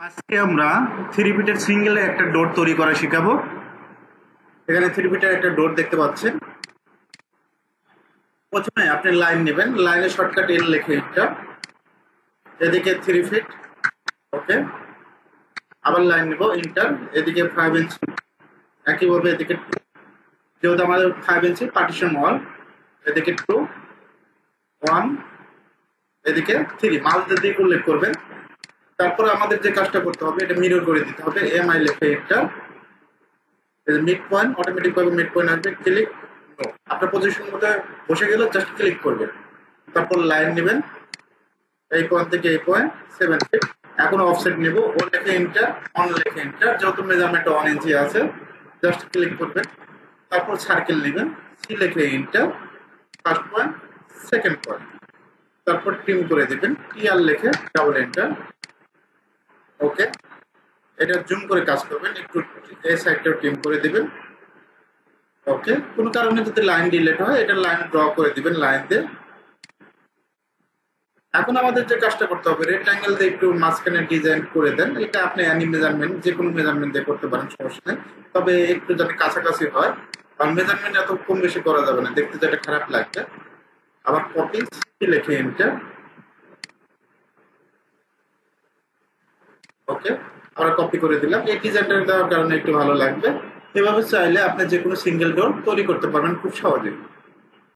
আজকে আমরা 3 ফিটের সিঙ্গেলে একটা ডোর তৈরি করা শিখাবো। এখানে 3 ফিটের একটা ডোর দেখতে পাচ্ছেন। প্রথমে আপনি লাইন নেবেন, লাইনে শর্টকাট এল লিখে এটা এদিকে 3 ফিট, ওকে। আবার লাইন নেব ইন্টার, এদিকে 5 ইঞ্চি, একইভাবে এদিকে 2, যেহেতু আমাদের 5 ইঞ্চি পার্টিশন ওয়াল, এদিকে 2 1, এদিকে 3 মাউস দিয়ে উল্লেখ করবেন। তারপরে আমাদের যে কাজটা করতে হবে, এটা মিরর করে দিতে হবে, এমআই লিখে এটা মিড পয়েন্ট, অটোমেটিক ভাবে মিড পয়েন্ট আসবে, ক্লিক নো। আপনার পজিশন মতো বসে গেলে জাস্ট ক্লিক করবেন। তারপর লাইন নেবেন এই পয়েন্ট থেকে এই পয়েন্ট 7 ফিট। এখন অফসেট নেব, ও লেখে এন্টার, অন লেখে এন্টার, যেহেতু মেজারমেন্ট 1 ইঞ্চি আছে জাস্ট ক্লিক করবেন। তারপর সার্কেল নেবেন, সি লেখে enter, first point second point, তারপর ট্রিম করে দিবেন, টিআর লেখে ডাবল এন্টার, ওকে। এটা জুম করে কাজ করবেন, একটু এই সাইডটাও ট্রিম করে দিবেন, ওকে। কোনো কারণে যদি লাইন ডিলেট হয় এটা লাইন ড্র করে দিবেন লাইন দিয়ে। এখন আমাদের যে কাজটা করতে হবে, রেক্ট্যাঙ্গেল দিয়ে একটু মাঝখানে ডিজাইন করে দেন। এটা আপনি অ্যানি মেজারমেন্ট যে কোনো মেজারমেন্ট দিয়ে করতে পারেন, সমস্যা নেই, তবে একটু যাতে কাছাকাছি হয়, কারণ মেজারমেন্ট এত কম বেশি করা যাবে না, দেখতে যেটা খারাপ লাগবে। আবার কপি লিখে এন্টার, ওকে। আমরা কপি করে দিলাম, এই ডিজাইনটা দেওয়ার কারণে একটু ভালো লাগবে। এভাবে চাইলে আপনি যে কোনো সিঙ্গেল ডোর তৈরি করতে পারবেন খুব সহজেই।